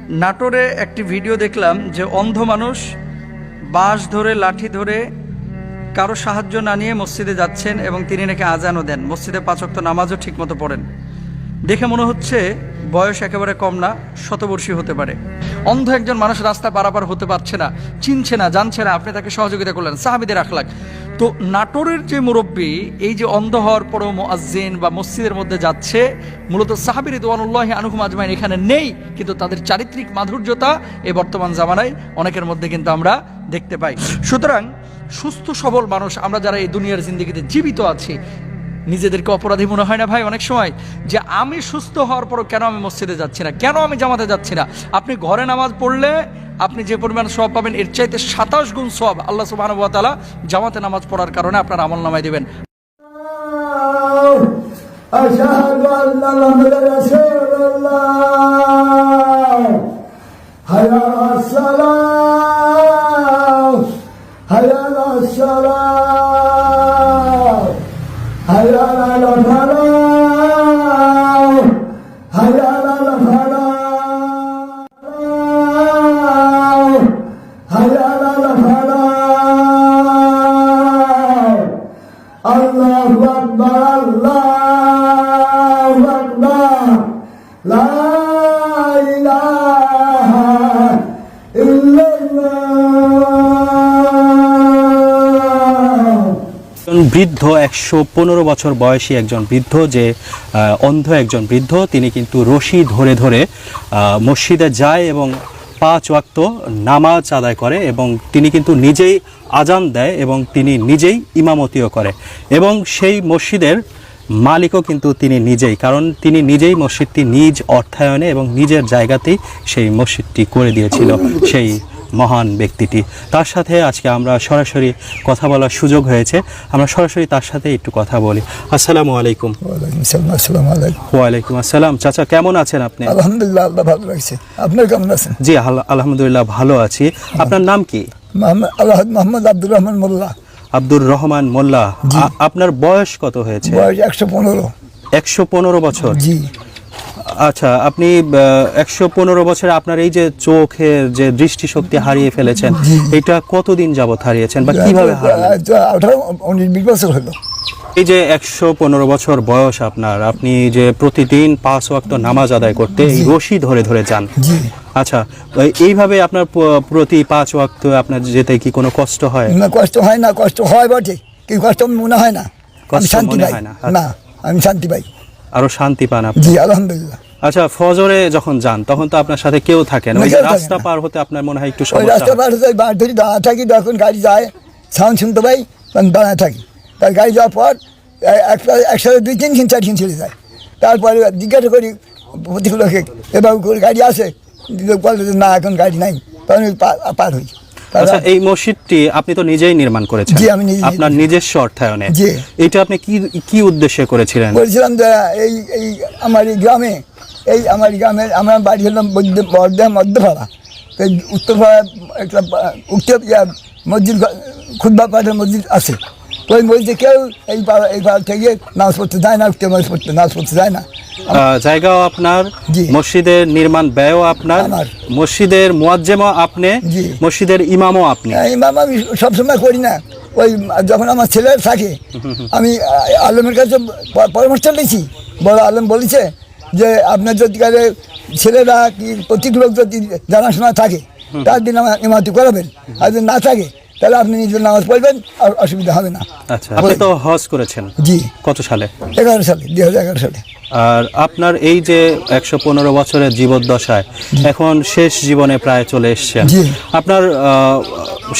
নাটোরে একটি ভিডিও দেখলাম যে অন্ধ মানুষ বাঁশ ধরে লাঠি ধরে কারো সাহায্য না নিয়ে মসজিদে যাচ্ছেন এবং তিনি নাকি আজানও দেন, মসজিদে 5 ওয়াক্ত নামাজও ঠিকমতো পড়েন। দেখে মনে হচ্ছে বয়স একেবারে কম না, শতবর্ষী হতে পারে। অন্ধ একজন মানুষ রাস্তা পারাপার হতে পারছে না, চিনছে না, জানছে না, আপনি তাকে সহযোগিতা করলেন। সাহাবীদের আখলাক। তো নাটোরের যে মুরব্বী এই যে অন্ধ হওয়ার পরেও মুয়াজ্জিন বা মসজিদের মধ্যে যাচ্ছে, মূলত সাহাবী রিদওয়ানুল্লাহি আনহুম আজমাইন এখানে নেই, কিন্তু তাদের চারিত্রিক মাধুর্যতা এই বর্তমান জামানায় অনেকের মধ্যে কিন্তু আমরা দেখতে পাই। সুতরাং সুস্থ সবল মানুষ আমরা যারা এই দুনিয়ার জিন্দেগিতে জীবিত আছি, নিজেদেরকে অপরাধী মনে হয় না ভাই অনেক সময়, যে আমি সুস্থ হওয়ার পরও কেন আমি মসজিদে যাচ্ছি না, কেন আমি জামাতে যাচ্ছি না? আপনি ঘরে নামাজ পড়লে আপনি যে পরিমাণ সওয়াব পাবেন এর চাইতে 27 গুণ সওয়াব আল্লাহ সুবহানাহু ওয়া তাআলা জামাতে নামাজ পড়ার কারণে আপনার আমলনামায় দিবেন। আশহাদু আল্লা মুহাম্মাদার রাসূলুল্লাহ হাইয়া আলাস সালাম হাইয়া আলাস সালাম হাইয়া আলাল ফালাহ হাইয়া আলাল ফালাহ হাইয়া আলাল ফালাহ আল্লাহু আকবার আল্লাহু আকবার লা ইলাহা ইল্লাল্লাহ। বৃদ্ধ 115 বছর বয়সী একজন বৃদ্ধ, যে অন্ধ একজন বৃদ্ধ, তিনি কিন্তু রশি ধরে ধরে মসজিদে যায় এবং 5 ওয়াক্ত নামাজ আদায় করে এবং তিনি কিন্তু নিজেই আজান দেয় এবং তিনি নিজেই ইমামতিও করে এবং সেই মসজিদের মালিকও কিন্তু তিনি নিজেই, কারণ তিনি নিজেই মসজিদটি নিজ অর্থায়নে এবং নিজের জায়গাতেই সেই মসজিদটি করে দিয়েছিল সেই মহান ব্যক্তিটি। তার সাথে আজকে আমরা সরাসরি কথা বলার সুযোগ হয়েছে, আমরা সরাসরি তার সাথে একটু কথা বলি। আসসালামু আলাইকুম। ওয়ালাইকুম আসসালাম। চাচা কেমন আছেন আপনি? আলহামদুলিল্লাহ, আল্লাহ ভালো রাখছে। আপনার কেমন আছেন? জি আলহামদুলিল্লাহ ভালো আছি। আপনার নাম কি? মোহাম্মদ আব্দুর রহমান মোল্লা। আব্দুর রহমান মোল্লা। আপনার বয়স কত হয়েছে? বয়স 115। 115 বছর। জি। আচ্ছা, আপনি 115 বছরে আপনার এই যে চোখের যে দৃষ্টিশক্তি হারিয়ে ফেলেছেন, এটা কতদিন যাবত হারিয়েছেন বা কিভাবে হারালেন? 18-19 বছর হলো। এই যে 115 বছর বয়স আপনার, আপনি যে প্রতিদিন 5 ওয়াক্ত নামাজ আদায় করতে এই রশি ধরে ধরে যান। জি। আচ্ছা, এইভাবে আপনার প্রতি 5 ওয়াক্ত আপনার যেতে কি কোনো কষ্ট হয়? না, কষ্ট হয় না। কষ্ট হয় বটে, কিন্তু কষ্ট মনে হয় না। আমি শান্তি পাই না, আমি শান্তি পাই। আরো শান্তি পান আপনি? জি আলহামদুলিল্লাহ। আচ্ছা, ফজরে যখন যান তখন তো আপনার সাথে কেউ থাকে না, ওই রাস্তা পার হতে আপনার মনে হয় একটু সমস্যা? রাস্তা পার হতে ধরে দাঁড়া থাকি, যখন গাড়ি যায় সাউন্ড শুনতে পাই তখন দাঁড়ায় থাকি। তার গাড়ি যাওয়ার পর একসাথে 2-3 দিন 4 দিন চলে যায়। তারপরে জিজ্ঞাসা করি প্রতিগুলোকে, এবার গাড়ি আসে, বলে যে না এখন গাড়ি নাই, তখন পার হই। আচ্ছা, এই মসজিদটি আপনি তো নিজেই নির্মাণ করেছেন? জি, আমি আপনার নিজস্ব অর্থায়নে? জি। এটা আপনি কি উদ্দেশ্যে করেছিলেন? বলছিলাম যে এই আমার এই গ্রামে, আমার বাড়ি হলাম মধ্যপাড়া, উত্তরপাড়া একটা মসজিদ, খুতবা পাঠের মসজিদ আছে। তো ওই মসজিদে কেউ এই পাড়া থেকে নামাজ পড়তে যায় না, নামাজ পড়তে যায় না। জায়গাও আপনার, মসজিদের নির্মাণ ব্যয়ও আপনার, মসজিদের মুয়াজ্জিমও আপনি, মসজিদের ইমামও আপনি। ইমাম আমি সবসময় করি না, ওই যখন আমার ছেলে থাকে আমি আলমের কাছে পরামর্শ নিয়েছি। বড় আলম বলেছে যে আপনার যদি কালে ছেলেরা কি প্রত্যেক লোক যদি জানাশোনা থাকে তার দিন আমার ইমামতি করাবেন, আর যদি না থাকে তাহলে আপনি নিজের নামাজ পড়বেন, আর অসুবিধা হবে না। আচ্ছা, আপনি তো হজ করেছেন? জি। কত সালে? 11 সালে, 2011 সালে। আর আপনার এই যে 115 বছরের জীবদ্দশায় এখন শেষ জীবনে প্রায় চলে এসেছেন, আপনার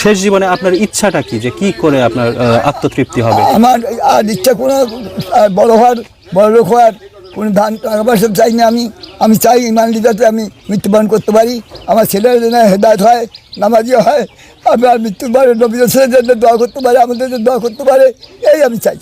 শেষ জীবনে আপনার ইচ্ছাটা কি, যে কি করে আপনার আত্মতৃপ্তি হবে? আমার আর ইচ্ছা কোনো বড় হওয়ার, বড় লোক হওয়ার, কোনো ধান টাকা পয়সা চাই না। আমি চাই ইমান লিদাতে আমি মৃত্যুবরণ করতে পারি, আমার ছেলের জন্য হেদায়েত হয়, নামাজিও হয়, আমি আর মৃত্যুবরণ নবী রাসূলের জন্য দোয়া করতে পারে, আমাদের জন্য দোয়া করতে পারে, এই আমি চাই।